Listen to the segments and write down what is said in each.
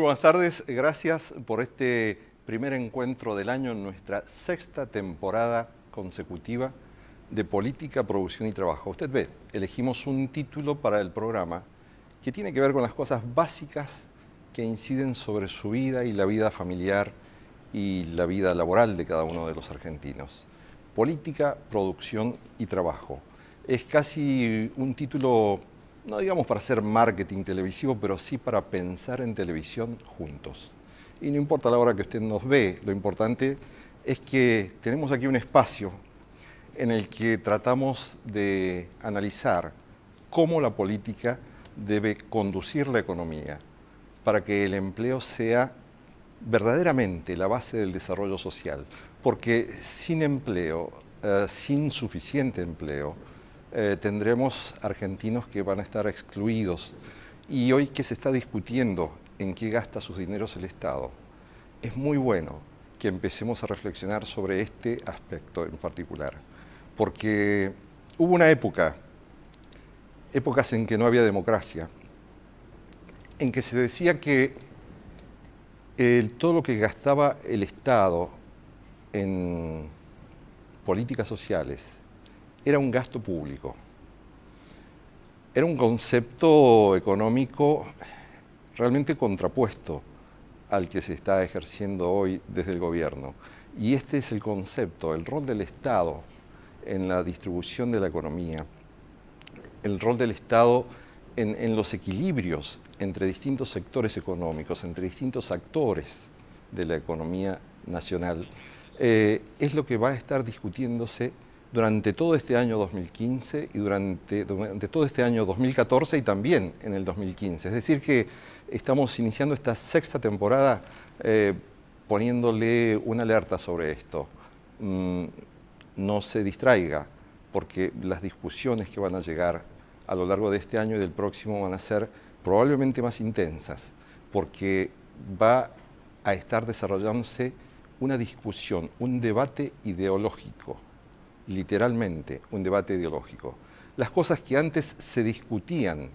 buenas tardes, gracias por este primer encuentro del año en nuestra sexta temporada consecutiva de Política, Producción y Trabajo. Usted ve, elegimos un título para el programa que tiene que ver con las cosas básicas que inciden sobre su vida y la vida familiar y la vida laboral de cada uno de los argentinos. Política, Producción y Trabajo. Es casi un título, no digamos para hacer marketing televisivo, pero sí para pensar en televisión juntos. Y no importa la hora que usted nos ve, lo importante es que tenemos aquí un espacio en el que tratamos de analizar cómo la política debe conducir la economía para que el empleo sea verdaderamente la base del desarrollo social. Porque sin empleo, sin suficiente empleo, tendremos argentinos que van a estar excluidos. Y hoy que se está discutiendo en qué gasta sus dineros el Estado, es muy bueno que empecemos a reflexionar sobre este aspecto en particular. Porque hubo una épocas en que no había democracia, en que se decía que todo lo que gastaba el Estado en políticas sociales era un gasto público. Era un concepto económico realmente contrapuesto al que se está ejerciendo hoy desde el gobierno. Y este es el concepto, el rol del Estado en la distribución de la economía, el rol del Estado en los equilibrios entre distintos sectores económicos, entre distintos actores de la economía nacional, es lo que va a estar discutiéndose durante todo este año 2015 y durante todo este año 2014 y también en el 2015. Es decir que estamos iniciando esta sexta temporada poniéndole una alerta sobre esto. No se distraiga, porque las discusiones que van a llegar a lo largo de este año y del próximo van a ser probablemente más intensas, porque va a estar desarrollándose una discusión, un debate ideológico, literalmente un debate ideológico. Las cosas que antes se discutían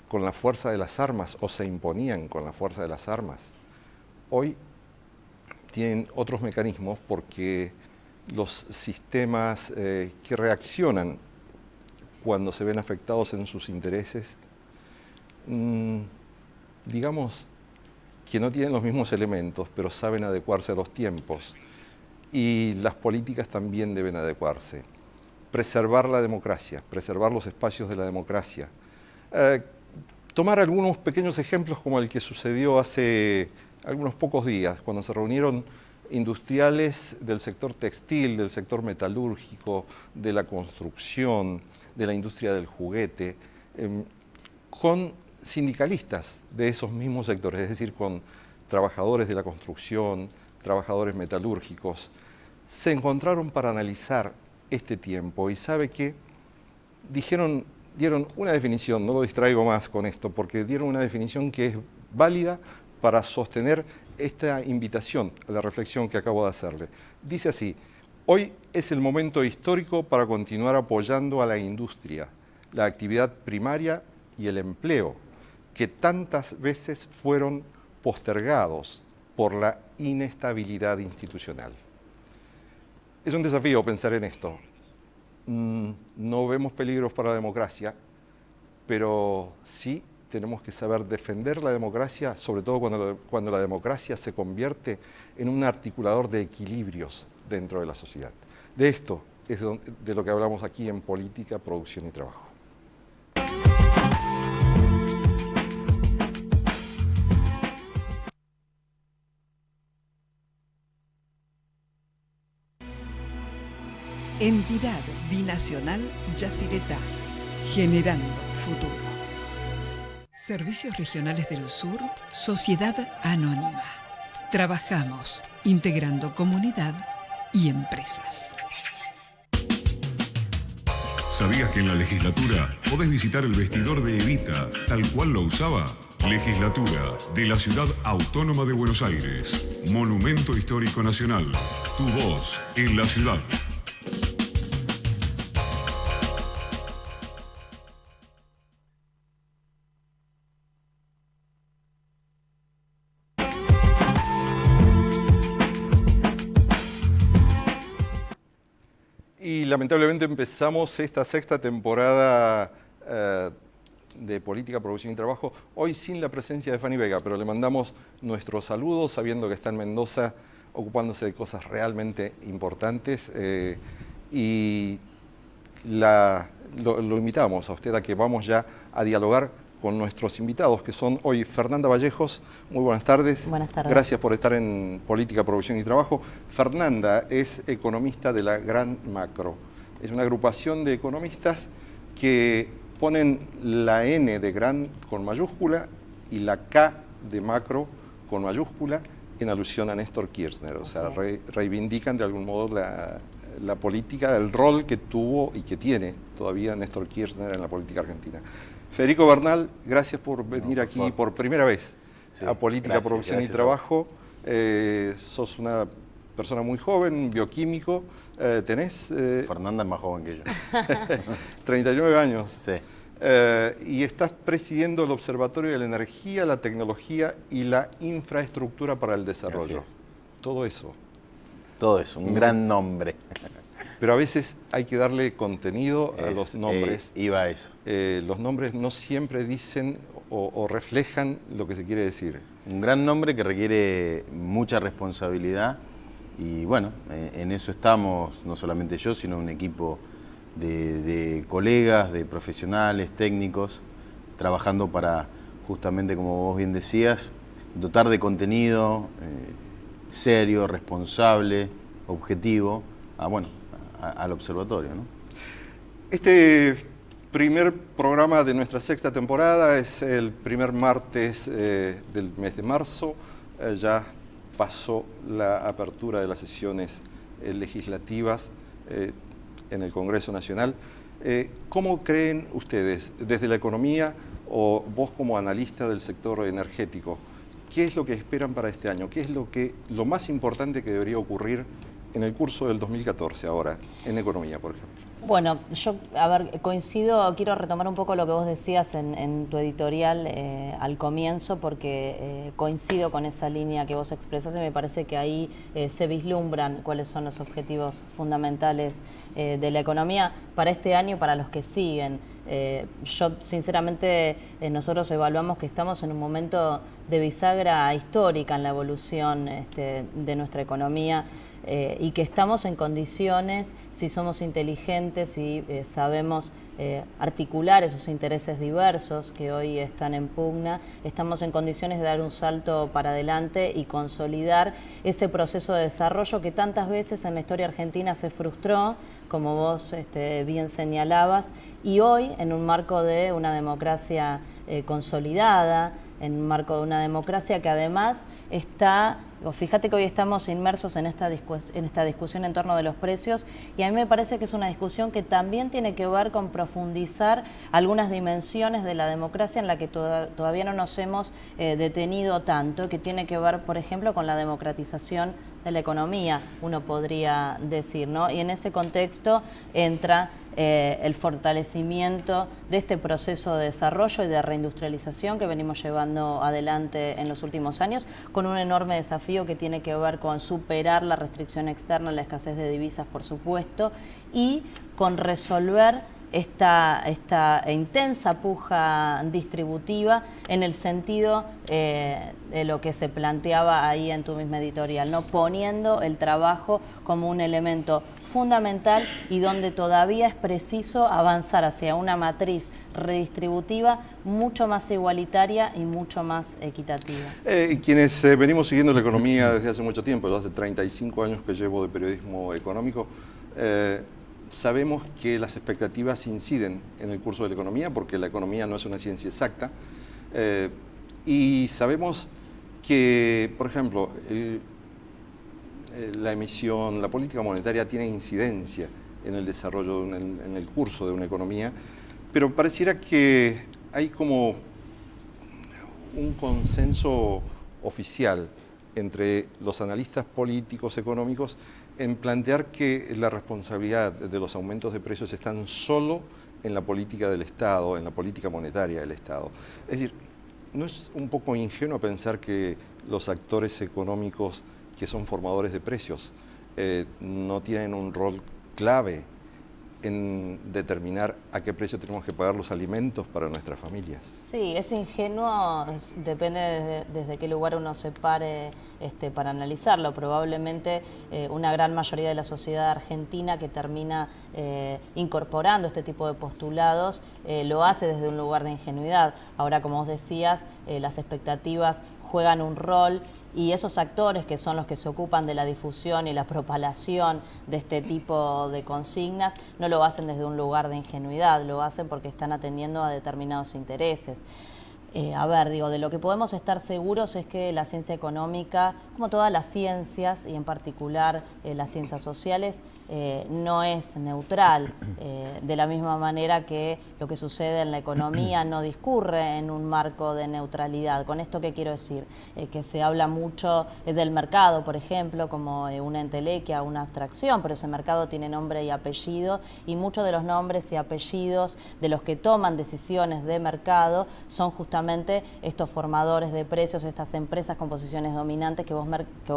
con la fuerza de las armas o se imponían con la fuerza de las armas, hoy tienen otros mecanismos porque los sistemas que reaccionan cuando se ven afectados en sus intereses, digamos que no tienen los mismos elementos, pero saben adecuarse a los tiempos. Y las políticas también deben adecuarse. Preservar la democracia, preservar los espacios de la democracia. Tomar algunos pequeños ejemplos como el que sucedió hace algunos pocos días, cuando se reunieron industriales del sector textil, del sector metalúrgico, de la construcción, de la industria del juguete, con sindicalistas de esos mismos sectores, es decir, con trabajadores de la construcción, trabajadores metalúrgicos. Se encontraron para analizar este tiempo y ¿sabe qué? Dieron una definición, no lo distraigo más con esto, porque dieron una definición que es válida para sostener esta invitación a la reflexión que acabo de hacerle. Dice así: hoy es el momento histórico para continuar apoyando a la industria, la actividad primaria y el empleo, que tantas veces fueron postergados por la inestabilidad institucional. Es un desafío pensar en esto. No vemos peligros para la democracia, pero sí tenemos que saber defender la democracia, sobre todo cuando la democracia se convierte en un articulador de equilibrios dentro de la sociedad. De esto es de lo que hablamos aquí en Política, Producción y Trabajo. Entidad binacional Yacyretá, generando futuro. Servicios Regionales del Sur, Sociedad Anónima. Trabajamos integrando comunidad y empresas. ¿Sabías que en la legislatura podés visitar el vestidor de Evita tal cual lo usaba? Legislatura de la Ciudad Autónoma de Buenos Aires. Monumento Histórico Nacional. Tu voz en la ciudad. Y lamentablemente empezamos esta sexta temporada de Política, Producción y Trabajo, hoy sin la presencia de Fanny Vega, pero le mandamos nuestros saludos sabiendo que está en Mendoza ocupándose de cosas realmente importantes y lo invitamos a usted a que vamos ya a dialogar con nuestros invitados, que son hoy Fernanda Vallejos. Muy buenas tardes. Buenas tardes. Gracias por estar en Política, Producción y Trabajo. Fernanda es economista de la Gran Macro. Es una agrupación de economistas que ponen la N de Gran con mayúscula y la K de Macro con mayúscula en alusión a Néstor Kirchner. O sea, reivindican de algún modo la política, el rol que tuvo y que tiene todavía Néstor Kirchner en la política argentina. Federico Bernal, gracias por venir aquí por primera vez a Política, Producción y Trabajo. Sos una persona muy joven, bioquímico. ¿Tenés? Fernanda es más joven que yo. 39 años. Sí. Y estás presidiendo el Observatorio de la Energía, la Tecnología y la Infraestructura para el Desarrollo. Todo eso. Todo eso, un gran nombre. Pero a veces hay que darle contenido a los nombres. Iba a eso. Los nombres no siempre dicen o reflejan lo que se quiere decir. Un gran nombre que requiere mucha responsabilidad y bueno, en eso estamos, no solamente yo, sino un equipo de colegas, de profesionales, técnicos, trabajando para, justamente como vos bien decías, dotar de contenido serio, responsable, objetivo, al observatorio, ¿no? Este primer programa de nuestra sexta temporada es el primer martes del mes de marzo. Ya pasó la apertura de las sesiones legislativas en el Congreso Nacional. ¿Cómo creen ustedes, desde la economía o vos como analista del sector energético, qué es lo que esperan para este año? ¿Qué es lo más importante que debería ocurrir en el curso del 2014 ahora, en economía, por ejemplo? Bueno, yo, coincido, quiero retomar un poco lo que vos decías en tu editorial al comienzo, porque coincido con esa línea que vos expresás y me parece que ahí se vislumbran cuáles son los objetivos fundamentales de la economía para este año y para los que siguen. Yo, sinceramente, nosotros evaluamos que estamos en un momento de bisagra histórica en la evolución de nuestra economía y que estamos en condiciones, si somos inteligentes y sabemos articular esos intereses diversos que hoy están en pugna, estamos en condiciones de dar un salto para adelante y consolidar ese proceso de desarrollo que tantas veces en la historia argentina se frustró, como vos bien señalabas, y hoy en un marco de una democracia consolidada, en un marco de una democracia que además está, fíjate que hoy estamos inmersos en esta discusión en torno de los precios y a mí me parece que es una discusión que también tiene que ver con profundizar algunas dimensiones de la democracia en la que todavía no nos hemos detenido tanto, que tiene que ver, por ejemplo, con la democratización de la economía, uno podría decir, ¿no? Y en ese contexto entra el fortalecimiento de este proceso de desarrollo y de reindustrialización que venimos llevando adelante en los últimos años, con un enorme desafío que tiene que ver con superar la restricción externa, la escasez de divisas, por supuesto, y con resolver esta intensa puja distributiva en el sentido de lo que se planteaba ahí en tu misma editorial, ¿no? Poniendo el trabajo como un elemento fundamental y donde todavía es preciso avanzar hacia una matriz redistributiva mucho más igualitaria y mucho más equitativa. Quienes venimos siguiendo la economía desde hace mucho tiempo, yo hace 35 años que llevo de periodismo económico, sabemos que las expectativas inciden en el curso de la economía porque la economía no es una ciencia exacta y sabemos que, por ejemplo, la emisión, la política monetaria tiene incidencia en el desarrollo, en el curso de una economía, pero pareciera que hay como un consenso oficial entre los analistas políticos económicos en plantear que la responsabilidad de los aumentos de precios están solo en la política del Estado, en la política monetaria del Estado. Es decir, ¿no es un poco ingenuo pensar que los actores económicos que son formadores de precios no tienen un rol clave en determinar a qué precio tenemos que pagar los alimentos para nuestras familias? Sí, es ingenuo, depende desde qué lugar uno se pare para analizarlo. Probablemente una gran mayoría de la sociedad argentina que termina incorporando este tipo de postulados lo hace desde un lugar de ingenuidad. Ahora, como vos decías, las expectativas juegan un rol, y esos actores que son los que se ocupan de la difusión y la propalación de este tipo de consignas no lo hacen desde un lugar de ingenuidad, lo hacen porque están atendiendo a determinados intereses. De lo que podemos estar seguros es que la ciencia económica, como todas las ciencias, y en particular las ciencias sociales, no es neutral, de la misma manera que lo que sucede en la economía no discurre en un marco de neutralidad. ¿Con esto qué quiero decir? Que se habla mucho del mercado, por ejemplo, como una entelequia, una abstracción, pero ese mercado tiene nombre y apellido, y muchos de los nombres y apellidos de los que toman decisiones de mercado son justamente estos formadores de precios, estas empresas con posiciones dominantes que vos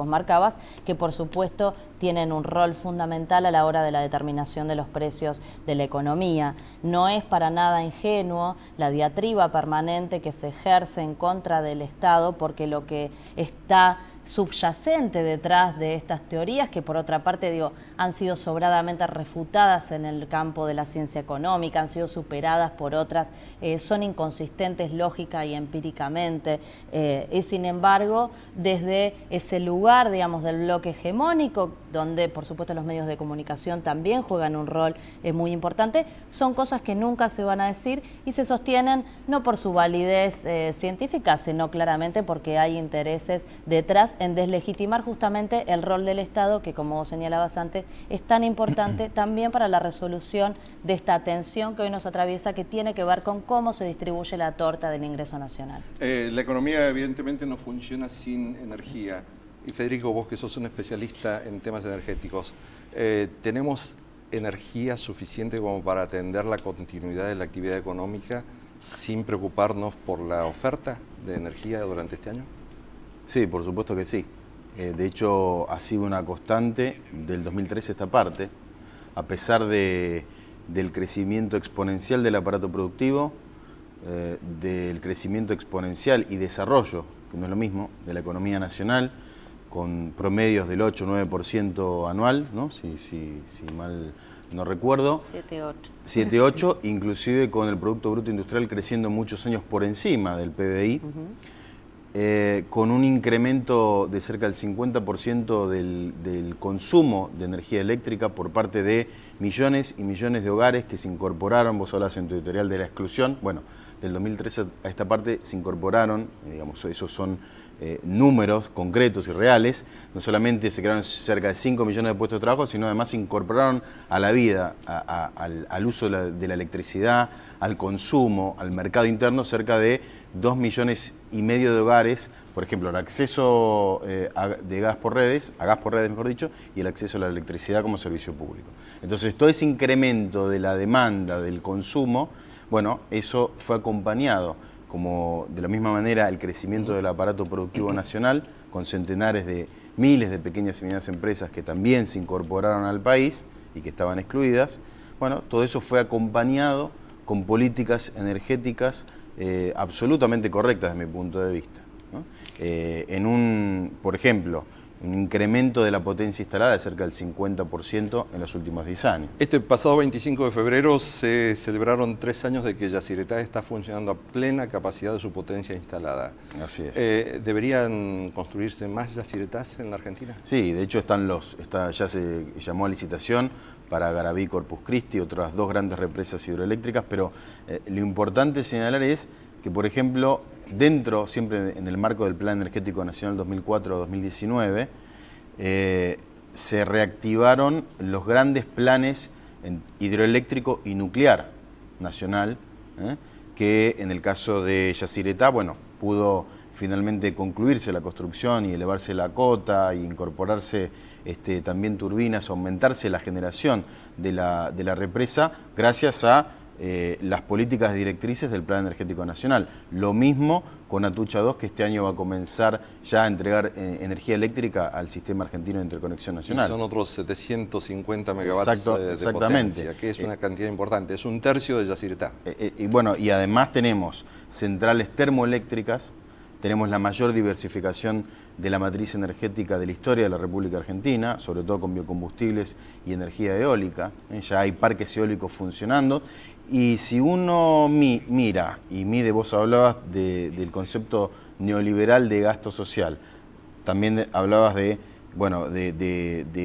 marcabas, que por supuesto tienen un rol fundamental a la hora de la determinación de los precios de la economía. No es para nada ingenuo la diatriba permanente que se ejerce en contra del Estado, porque lo que está subyacente detrás de estas teorías, que por otra parte han sido sobradamente refutadas en el campo de la ciencia económica, han sido superadas por otras, son inconsistentes lógica y empíricamente, y sin embargo desde ese lugar, digamos, del bloque hegemónico, donde por supuesto los medios de comunicación también juegan un rol muy importante, son cosas que nunca se van a decir y se sostienen no por su validez científica, sino claramente porque hay intereses detrás en deslegitimar justamente el rol del Estado, que como vos señalabas antes, es tan importante también para la resolución de esta tensión que hoy nos atraviesa, que tiene que ver con cómo se distribuye la torta del ingreso nacional. La economía evidentemente no funciona sin energía. Y Federico, vos que sos un especialista en temas energéticos, ¿tenemos energía suficiente como para atender la continuidad de la actividad económica sin preocuparnos por la oferta de energía durante este año? Sí, por supuesto que sí. De hecho, ha sido una constante del 2013 a esta parte, a pesar del crecimiento exponencial del aparato productivo, del crecimiento exponencial y desarrollo, que no es lo mismo, de la economía nacional, con promedios del 8-9% anual, ¿no? Si mal no recuerdo. 7-8. 7-8, inclusive con el Producto Bruto Industrial creciendo muchos años por encima del PBI. Con un incremento de cerca del 50% del consumo de energía eléctrica por parte de millones y millones de hogares que se incorporaron. Vos hablas en tu editorial de la exclusión. Bueno, del 2013 a esta parte se incorporaron, digamos, esos son números concretos y reales. No solamente se crearon cerca de 5 millones de puestos de trabajo, sino además se incorporaron a la vida, al uso de la electricidad, al consumo, al mercado interno, cerca de 2,5 millones de hogares, por ejemplo, el acceso de gas por redes, mejor dicho, y el acceso a la electricidad como servicio público. Entonces, todo ese incremento de la demanda, del consumo, bueno, eso fue acompañado, como de la misma manera el crecimiento del aparato productivo nacional, con centenares de miles de pequeñas y medianas empresas que también se incorporaron al país y que estaban excluidas. Bueno, todo eso fue acompañado con políticas energéticas absolutamente correctas desde mi punto de vista, ¿no? Por ejemplo, un incremento de la potencia instalada de cerca del 50% en los últimos 10 años. Este pasado 25 de febrero se celebraron 3 años de que Yacyretá está funcionando a plena capacidad de su potencia instalada. Así es. ¿Deberían construirse más Yacyretás en la Argentina? Sí, de hecho ya se llamó a licitación para Garabí y Corpus Christi, otras 2 grandes represas hidroeléctricas, pero lo importante señalar es que, por ejemplo, siempre en el marco del Plan Energético Nacional 2004-2019, se reactivaron los grandes planes hidroeléctrico y nuclear nacional, que en el caso de Yacyretá, bueno, pudo finalmente concluirse la construcción y elevarse la cota y incorporarse también turbinas, aumentarse la generación de la represa gracias a las políticas directrices del Plan Energético Nacional. Lo mismo con Atucha 2, que este año va a comenzar ya a entregar energía eléctrica al sistema argentino de interconexión nacional. Y son otros 750 megawatts de potencia, que es una cantidad importante, es un tercio de Yacyretá. Y bueno, y además tenemos centrales termoeléctricas, tenemos la mayor diversificación de la matriz energética de la historia de la República Argentina, sobre todo con biocombustibles y energía eólica. Ya hay parques eólicos funcionando. Y si uno mira y mide, vos hablabas del concepto neoliberal de gasto social, también hablabas de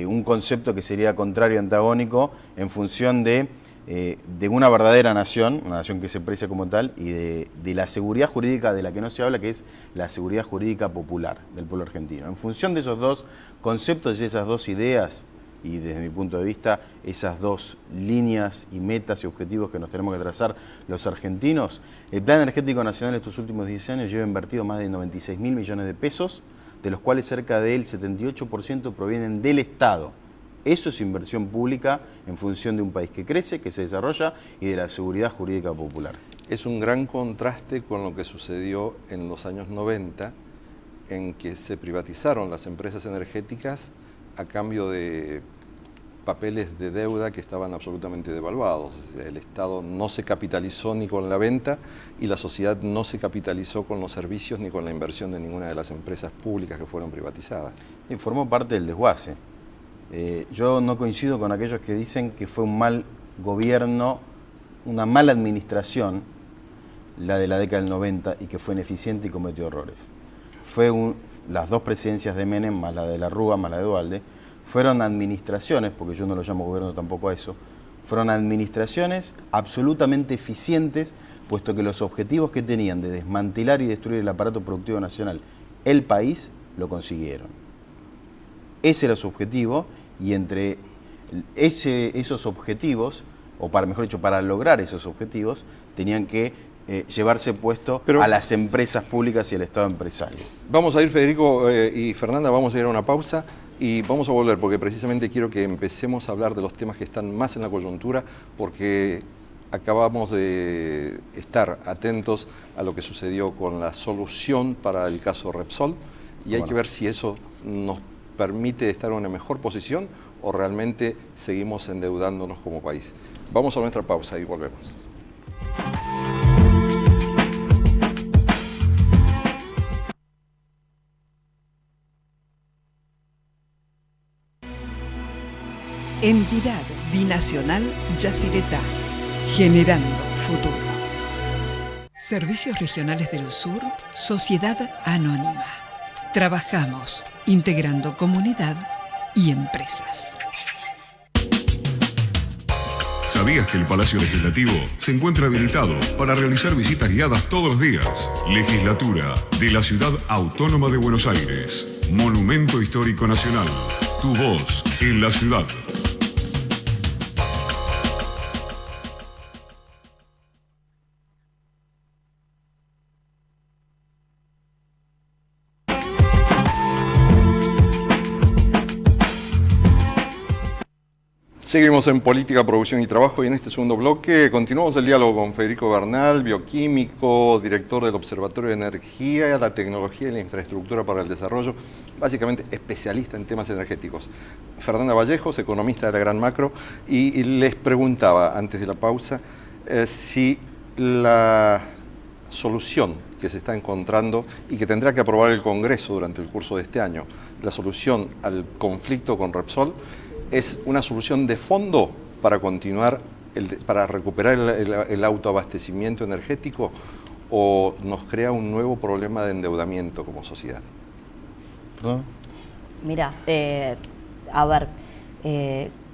un concepto que sería contrario, antagónico, en función de una verdadera nación, una nación que se precia como tal, y de la seguridad jurídica de la que no se habla, que es la seguridad jurídica popular del pueblo argentino. En función de esos dos conceptos y esas dos ideas, y desde mi punto de vista, esas dos líneas y metas y objetivos que nos tenemos que trazar los argentinos, el Plan Energético Nacional estos últimos 10 años lleva invertido más de 96.000 millones de pesos, de los cuales cerca del 78% provienen del Estado. Eso es inversión pública en función de un país que crece, que se desarrolla y de la seguridad jurídica popular. Es un gran contraste con lo que sucedió en los años 90, en que se privatizaron las empresas energéticas a cambio de papeles de deuda que estaban absolutamente devaluados. El Estado no se capitalizó ni con la venta y la sociedad no se capitalizó con los servicios ni con la inversión de ninguna de las empresas públicas que fueron privatizadas. Y formó parte del desguace. Yo no coincido con aquellos que dicen que fue un mal gobierno, una mala administración, la de la década del 90, y que fue ineficiente y cometió errores. Las dos presidencias de Menem, más la de la Rúa, más la de Duhalde, fueron administraciones, porque yo no lo llamo gobierno tampoco a eso, fueron administraciones absolutamente eficientes, puesto que los objetivos que tenían de desmantelar y destruir el aparato productivo nacional, el país, lo consiguieron. Ese era su objetivo, y entre esos objetivos, o mejor dicho, para lograr esos objetivos, tenían que llevarse puesto a las empresas públicas y al Estado empresario. Vamos a ir, Federico y Fernanda, vamos a ir a una pausa y vamos a volver, porque precisamente quiero que empecemos a hablar de los temas que están más en la coyuntura, porque acabamos de estar atentos a lo que sucedió con la solución para el caso Repsol, y hay que ver si eso nos permite estar en una mejor posición o realmente seguimos endeudándonos como país. Vamos a nuestra pausa y volvemos. Entidad Binacional Yacyretá, generando futuro. Servicios Regionales del Sur, Sociedad Anónima. Trabajamos integrando comunidad y empresas. ¿Sabías que el Palacio Legislativo se encuentra habilitado para realizar visitas guiadas todos los días? Legislatura de la Ciudad Autónoma de Buenos Aires. Monumento Histórico Nacional. Tu voz en la ciudad. Seguimos en Política, Producción y Trabajo, y en este segundo bloque continuamos el diálogo con Federico Bernal, bioquímico, director del Observatorio de Energía, la Tecnología y la Infraestructura para el Desarrollo, básicamente especialista en temas energéticos. Fernanda Vallejos, economista de la Gran Macro, y les preguntaba antes de la pausa si la solución que se está encontrando y que tendrá que aprobar el Congreso durante el curso de este año, la solución al conflicto con Repsol, ¿es una solución de fondo para continuar, para recuperar el autoabastecimiento energético, o nos crea un nuevo problema de endeudamiento como sociedad? ¿No? Mira, a ver,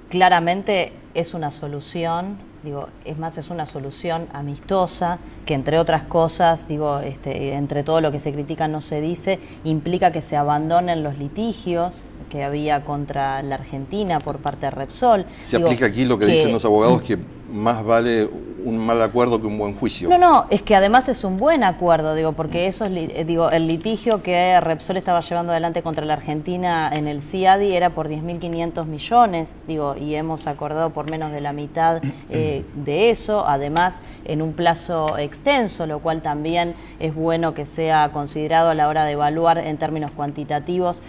claramente es una solución, digo, es más, es una solución amistosa que, entre otras cosas, digo, entre todo lo que se critica no se dice, implica que se abandonen los litigios que había contra la Argentina por parte de Repsol. Se aplica aquí lo que dicen los abogados, que más vale un mal acuerdo que un buen juicio. No, es que además es un buen acuerdo, digo, porque eso es, el litigio que Repsol estaba llevando adelante contra la Argentina en el CIADI era por 10.500 millones, digo, y hemos acordado por menos de la mitad de eso, además en un plazo extenso, lo cual también es bueno que sea considerado a la hora de evaluar en términos cuantitativos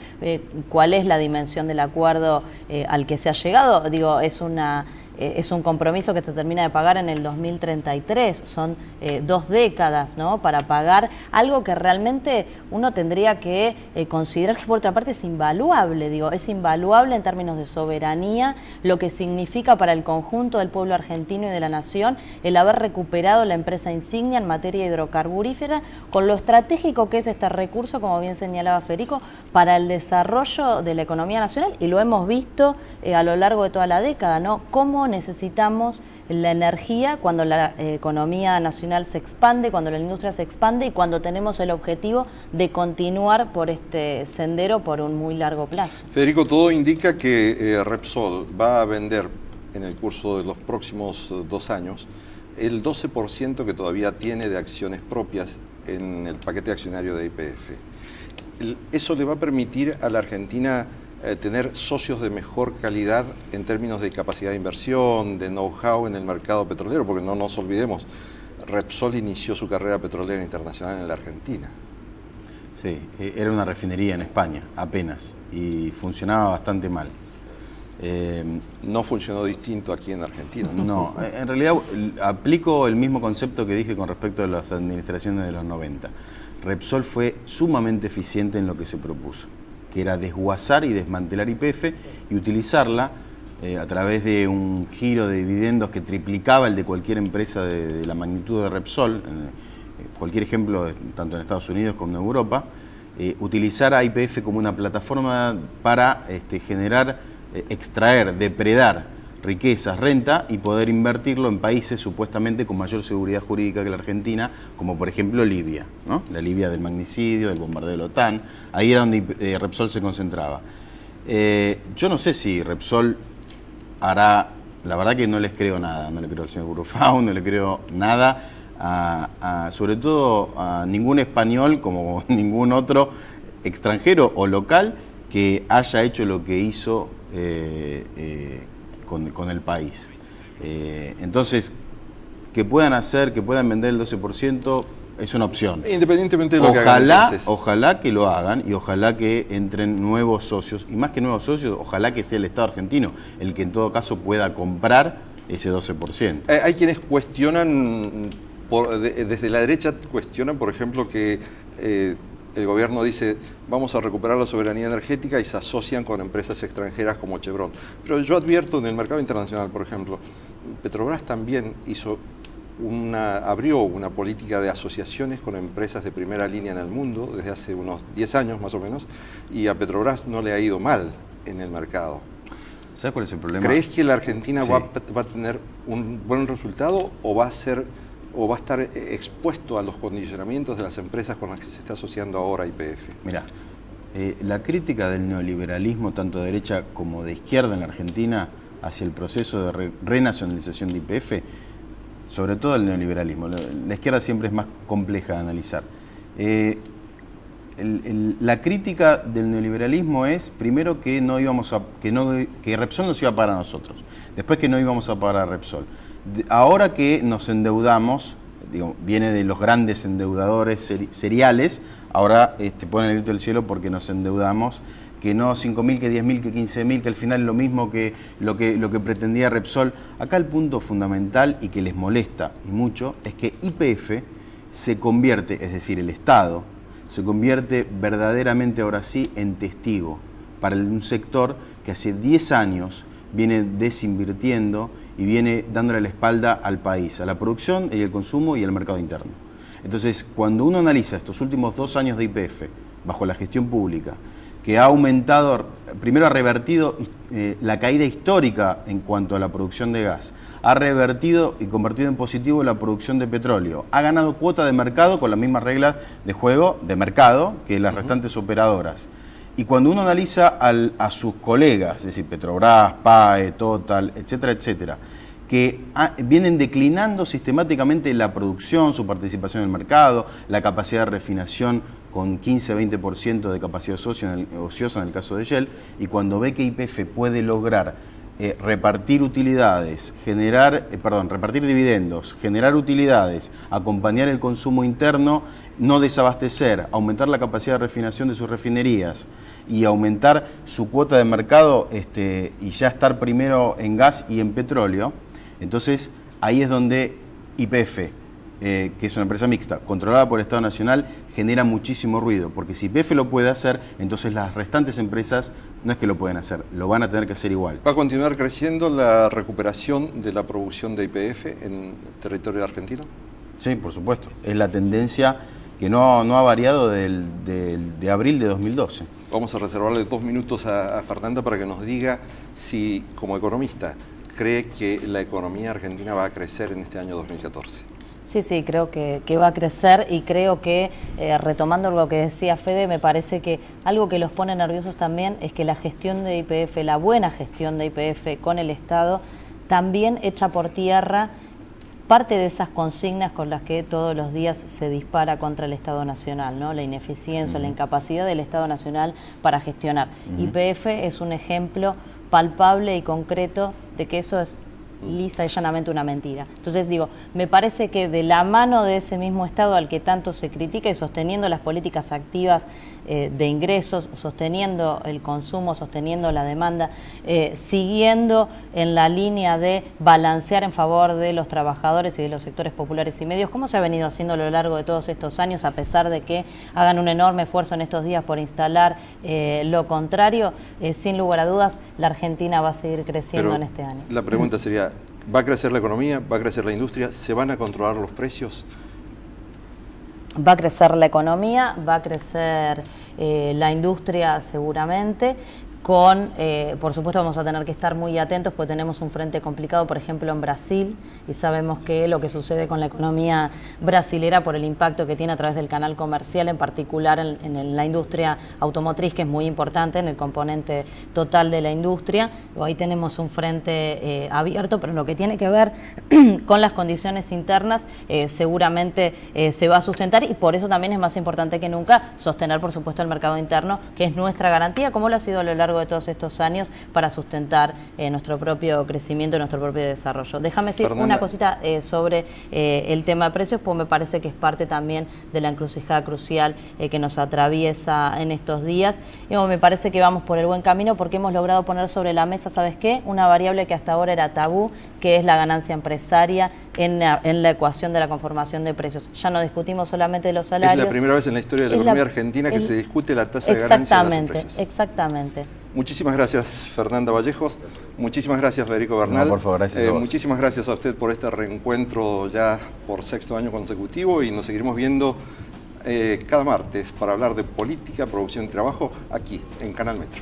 cuál es la dimensión del acuerdo al que se ha llegado. Digo, es un compromiso que se termina de pagar en el 2033, son 2 décadas, ¿no?, para pagar algo que realmente uno tendría que considerar que por otra parte es invaluable, digo, es invaluable en términos de soberanía, lo que significa para el conjunto del pueblo argentino y de la nación el haber recuperado la empresa insignia en materia hidrocarburífera, con lo estratégico que es este recurso, como bien señalaba Federico, para el desarrollo de la economía nacional, y lo hemos visto a lo largo de toda la década, ¿no?, cómo necesitamos la energía cuando la economía nacional se expande, cuando la industria se expande y cuando tenemos el objetivo de continuar por este sendero por un muy largo plazo. Federico, todo indica que Repsol va a vender en el curso de los próximos 2 años el 12% que todavía tiene de acciones propias en el paquete accionario de YPF. Eso le va a permitir a la Argentina tener socios de mejor calidad en términos de capacidad de inversión, de know-how en el mercado petrolero, porque no nos olvidemos, Repsol inició su carrera petrolera internacional en la Argentina. Sí, era una refinería en España, apenas, y funcionaba bastante mal. No funcionó distinto aquí en Argentina. No, en realidad aplico el mismo concepto que dije con respecto a las administraciones de los 90. Repsol fue sumamente eficiente en lo que se propuso, que era desguazar y desmantelar YPF y utilizarla a través de un giro de dividendos que triplicaba el de cualquier empresa de la magnitud de Repsol, cualquier ejemplo, tanto en Estados Unidos como en Europa, utilizar a YPF como una plataforma para generar, extraer, depredar riquezas, renta y poder invertirlo en países supuestamente con mayor seguridad jurídica que la Argentina, como por ejemplo Libia, ¿no? La Libia del magnicidio, del bombardeo de la OTAN, ahí era donde Repsol se concentraba. Yo no sé si Repsol hará, la verdad que no les creo nada, no le creo al señor Burufau, no le creo nada, sobre todo a ningún español como ningún otro extranjero o local que haya hecho lo que hizo con el país. Entonces, que puedan hacer, que puedan vender el 12% es una opción. Independientemente de lo que hagan. Ojalá que lo hagan y ojalá que entren nuevos socios. Y más que nuevos socios, ojalá que sea el Estado argentino el que en todo caso pueda comprar ese 12%. Hay quienes cuestionan, desde la derecha cuestionan, por ejemplo, que el gobierno dice vamos a recuperar la soberanía energética y se asocian con empresas extranjeras como Chevron. Pero yo advierto en el mercado internacional, por ejemplo, Petrobras también abrió una política de asociaciones con empresas de primera línea en el mundo desde hace unos 10 años más o menos, y a Petrobras no le ha ido mal en el mercado. ¿Sabes cuál es el problema? ¿Crees que la Argentina Sí. va a tener un buen resultado o va a estar expuesto a los condicionamientos de las empresas con las que se está asociando ahora YPF? Mirá, la crítica del neoliberalismo, tanto de derecha como de izquierda en la Argentina, hacia el proceso de renacionalización de YPF, sobre todo el neoliberalismo. La izquierda siempre es más compleja de analizar. La crítica del neoliberalismo es, primero, que que Repsol no se iba a pagar a nosotros, después que no íbamos a pagar a Repsol. Ahora que nos endeudamos, viene de los grandes endeudadores seriales, ahora ponen el grito del cielo porque nos endeudamos, que no 5.000, que 10.000, que 15.000, que al final es lo mismo que lo que pretendía Repsol. Acá el punto fundamental y que les molesta y mucho es que YPF se convierte, es decir, el Estado, se convierte verdaderamente ahora sí en testigo para un sector que hace 10 años viene desinvirtiendo y viene dándole la espalda al país, a la producción y el consumo y al mercado interno. Entonces, cuando uno analiza estos últimos 2 años de YPF bajo la gestión pública, que ha aumentado, primero ha revertido la caída histórica en cuanto a la producción de gas, ha revertido y convertido en positivo la producción de petróleo, ha ganado cuota de mercado con las mismas reglas de juego de mercado que las restantes operadoras. Y cuando uno analiza a sus colegas, es decir, Petrobras, PAE, Total, etcétera, etcétera, que vienen declinando sistemáticamente la producción, su participación en el mercado, la capacidad de refinación con 15-20% de capacidad ociosa en el caso de Shell, y cuando ve que YPF puede lograr repartir utilidades, repartir dividendos, generar utilidades, acompañar el consumo interno, no desabastecer, aumentar la capacidad de refinación de sus refinerías y aumentar su cuota de mercado y ya estar primero en gas y en petróleo, entonces ahí es donde YPF, que es una empresa mixta, controlada por el Estado Nacional, genera muchísimo ruido, porque si YPF lo puede hacer, entonces las restantes empresas no es que lo pueden hacer, lo van a tener que hacer igual. ¿Va a continuar creciendo la recuperación de la producción de YPF en territorio argentino? Sí, por supuesto. Es la tendencia que no ha variado de abril de 2012. Vamos a reservarle 2 minutos a Fernanda para que nos diga si, como economista, cree que la economía argentina va a crecer en este año 2014. Sí, creo que va a crecer, y creo que, retomando lo que decía Fede, me parece que algo que los pone nerviosos también es que la gestión de YPF, la buena gestión de YPF con el Estado, también echa por tierra parte de esas consignas con las que todos los días se dispara contra el Estado Nacional, ¿no? La ineficiencia, la incapacidad del Estado Nacional para gestionar. YPF es un ejemplo palpable y concreto de que eso es lisa y llanamente una mentira. Entonces digo, me parece que de la mano de ese mismo Estado al que tanto se critica, y sosteniendo las políticas activas de ingresos, sosteniendo el consumo, sosteniendo la demanda, siguiendo en la línea de balancear en favor de los trabajadores y de los sectores populares y medios, como se ha venido haciendo a lo largo de todos estos años, a pesar de que hagan un enorme esfuerzo en estos días por instalar lo contrario, sin lugar a dudas, la Argentina va a seguir creciendo en este año. La pregunta sería, ¿va a crecer la economía? ¿Va a crecer la industria? ¿Se van a controlar los precios? Va a crecer la economía, va a crecer la industria seguramente, por supuesto vamos a tener que estar muy atentos porque tenemos un frente complicado, por ejemplo, en Brasil, y sabemos que lo que sucede con la economía brasilera por el impacto que tiene a través del canal comercial, en particular en la industria automotriz, que es muy importante en el componente total de la industria. Ahí tenemos un frente abierto, pero en lo que tiene que ver con las condiciones internas, seguramente se va a sustentar, y por eso también es más importante que nunca sostener, por supuesto, el mercado interno, que es nuestra garantía, como lo ha sido a lo largo de todos estos años, para sustentar nuestro propio crecimiento, nuestro propio desarrollo. Déjame decir una cosita sobre el tema de precios, porque me parece que es parte también de la encrucijada crucial que nos atraviesa en estos días. Y me parece que vamos por el buen camino, porque hemos logrado poner sobre la mesa, ¿sabes qué? Una variable que hasta ahora era tabú, que es la ganancia empresaria en la ecuación de la conformación de precios. Ya no discutimos solamente de los salarios. Es la primera vez en la historia de la economía argentina que se discute la tasa de ganancia de las empresas. Exactamente. Muchísimas gracias, Fernanda Vallejos. Muchísimas gracias, Federico Bernal. No, por favor, gracias a vos. Muchísimas gracias a usted por este reencuentro ya por 6º año consecutivo, y nos seguiremos viendo cada martes para hablar de política, producción y trabajo aquí en Canal Metro.